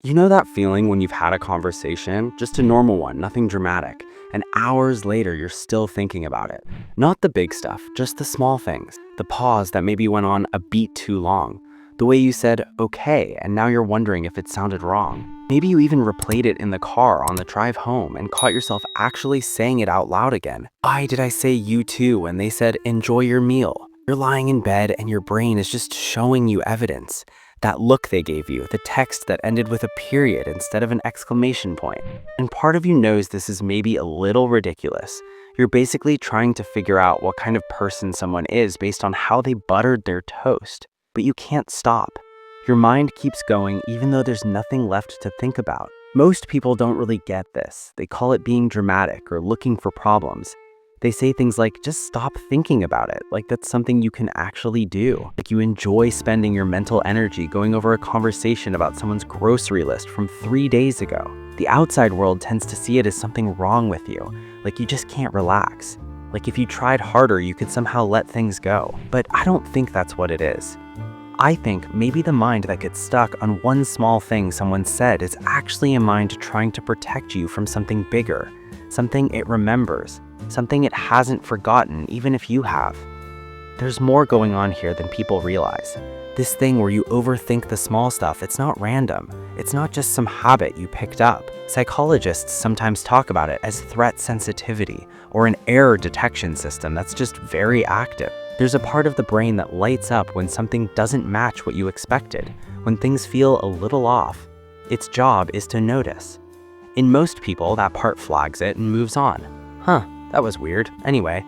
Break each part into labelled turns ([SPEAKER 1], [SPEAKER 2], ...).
[SPEAKER 1] You know that feeling when you've had a conversation, just a normal one, nothing dramatic, and hours later you're still thinking about it? Not the big stuff, just the small things. The pause that maybe went on a beat too long. The way you said, okay, and now you're wondering if it sounded wrong. Maybe you even replayed it in the car on the drive home and caught yourself actually saying it out loud again. Why did I say you too when they said enjoy your meal? You're lying in bed and your brain is just showing you evidence. That look they gave you, the text that ended with a period instead of an exclamation point. And part of you knows this is maybe a little ridiculous. You're basically trying to figure out what kind of person someone is based on how they buttered their toast. But you can't stop. Your mind keeps going even though there's nothing left to think about. Most people don't really get this. They call it being dramatic or looking for problems. They say things like, just stop thinking about it, like that's something you can actually do. Like you enjoy spending your mental energy going over a conversation about someone's grocery list from 3 days ago. The outside world tends to see it as something wrong with you, like you just can't relax. Like if you tried harder, you could somehow let things go. But I don't think that's what it is. I think maybe the mind that gets stuck on one small thing someone said is actually a mind trying to protect you from something bigger, something it remembers, something it hasn't forgotten even if you have. There's more going on here than people realize. This thing where you overthink the small stuff, it's not random. It's not just some habit you picked up. Psychologists sometimes talk about it as threat sensitivity or an error detection system that's just very active. There's a part of the brain that lights up when something doesn't match what you expected, when things feel a little off. Its job is to notice. In most people, that part flags it and moves on. That was weird. Anyway.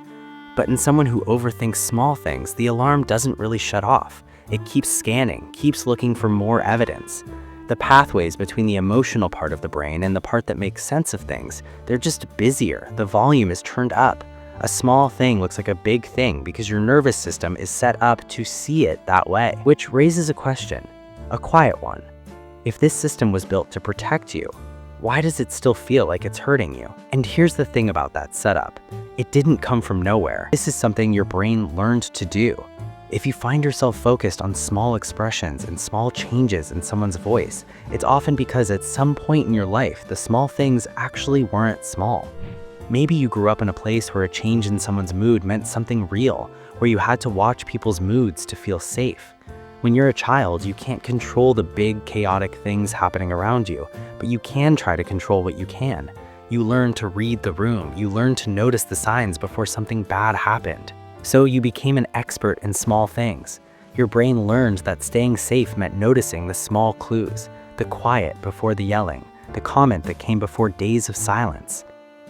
[SPEAKER 1] But in someone who overthinks small things, the alarm doesn't really shut off. It keeps scanning, keeps looking for more evidence. The pathways between the emotional part of the brain and the part that makes sense of things, they're just busier. The volume is turned up. A small thing looks like a big thing because your nervous system is set up to see it that way. Which raises a question, a quiet one. If this system was built to protect you, why does it still feel like it's hurting you? And here's the thing about that setup. It didn't come from nowhere. This is something your brain learned to do. If you find yourself focused on small expressions and small changes in someone's voice, it's often because at some point in your life, the small things actually weren't small. Maybe you grew up in a place where a change in someone's mood meant something real, where you had to watch people's moods to feel safe. When you're a child, you can't control the big, chaotic things happening around you, but you can try to control what you can. You learn to read the room. You learn to notice the signs before something bad happened. So you became an expert in small things. Your brain learned that staying safe meant noticing the small clues, the quiet before the yelling, the comment that came before days of silence.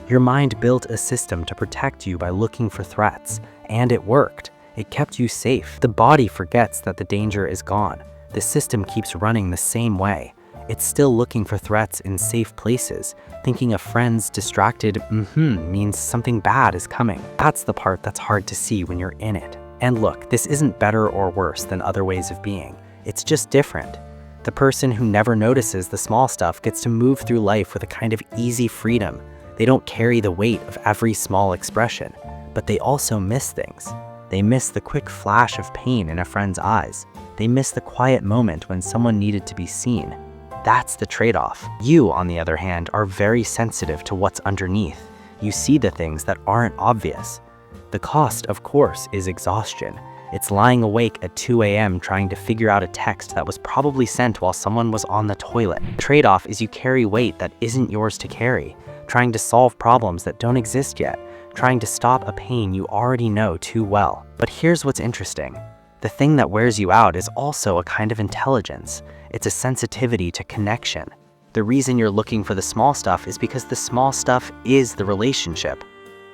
[SPEAKER 1] Your mind built a system to protect you by looking for threats, and it worked. It kept you safe. The body forgets that the danger is gone. The system keeps running the same way. It's still looking for threats in safe places, thinking a friend's distracted means something bad is coming. That's the part that's hard to see when you're in it. And look, this isn't better or worse than other ways of being. It's just different. The person who never notices the small stuff gets to move through life with a kind of easy freedom. They don't carry the weight of every small expression, but they also miss things. They miss the quick flash of pain in a friend's eyes. They miss the quiet moment when someone needed to be seen. That's the trade-off. You, on the other hand, are very sensitive to what's underneath. You see the things that aren't obvious. The cost, of course, is exhaustion. It's lying awake at 2 a.m. trying to figure out a text that was probably sent while someone was on the toilet. The trade-off is you carry weight that isn't yours to carry, trying to solve problems that don't exist yet, trying to stop a pain you already know too well. But here's what's interesting. The thing that wears you out is also a kind of intelligence. It's a sensitivity to connection. The reason you're looking for the small stuff is because the small stuff is the relationship.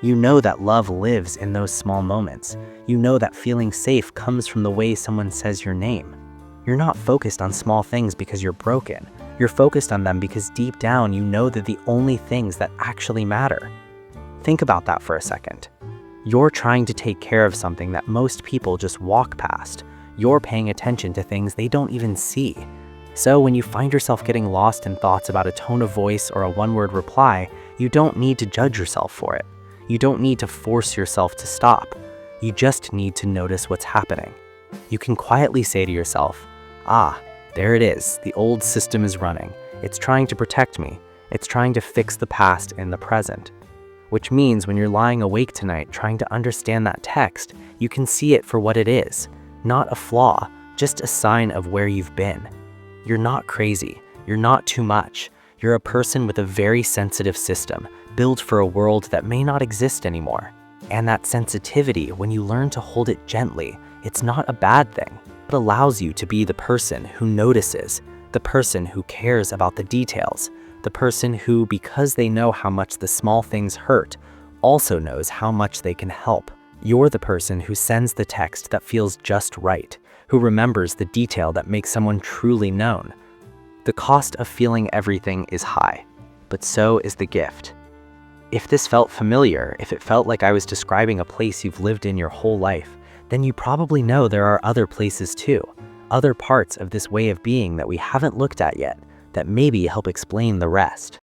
[SPEAKER 1] You know that love lives in those small moments. You know that feeling safe comes from the way someone says your name. You're not focused on small things because you're broken. You're focused on them because deep down you know they're the only things that actually matter. Think about that for a second. You're trying to take care of something that most people just walk past. You're paying attention to things they don't even see. So when you find yourself getting lost in thoughts about a tone of voice or a one-word reply, you don't need to judge yourself for it. You don't need to force yourself to stop. You just need to notice what's happening. You can quietly say to yourself, there it is, the old system is running. It's trying to protect me. It's trying to fix the past in the present. Which means when you're lying awake tonight trying to understand that text, you can see it for what it is. Not a flaw, just a sign of where you've been. You're not crazy. You're not too much. You're a person with a very sensitive system, built for a world that may not exist anymore. And that sensitivity, when you learn to hold it gently, it's not a bad thing. It allows you to be the person who notices, the person who cares about the details, the person who, because they know how much the small things hurt, also knows how much they can help. You're the person who sends the text that feels just right, who remembers the detail that makes someone truly known. The cost of feeling everything is high, but so is the gift. If this felt familiar, if it felt like I was describing a place you've lived in your whole life, then you probably know there are other places too, other parts of this way of being that we haven't looked at yet, that maybe help explain the rest.